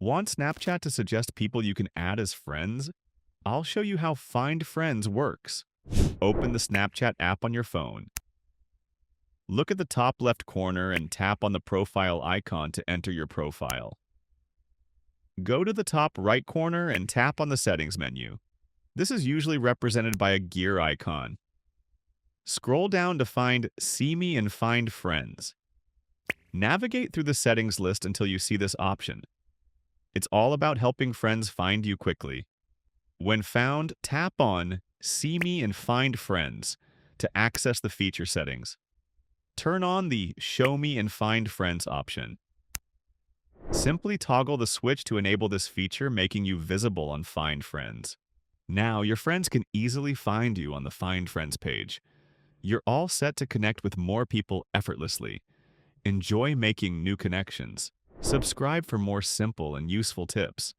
Want Snapchat to suggest people you can add as friends? I'll show you how Find Friends works. Open the Snapchat app on your phone. Look at the top left corner and tap on the profile icon to enter your profile. Go to the top right corner and tap on the settings menu. This is usually represented by a gear icon. Scroll down to find See Me and Find Friends. Navigate through the settings list until you see this option. It's all about helping friends find you quickly. When found, tap on See Me and Find Friends to access the feature settings. Turn on the Show Me and Find Friends option. Simply toggle the switch to enable this feature, making you visible on Find Friends. Now, your friends can easily find you on the Find Friends page. You're all set to connect with more people effortlessly. Enjoy making new connections. Subscribe for more simple and useful tips.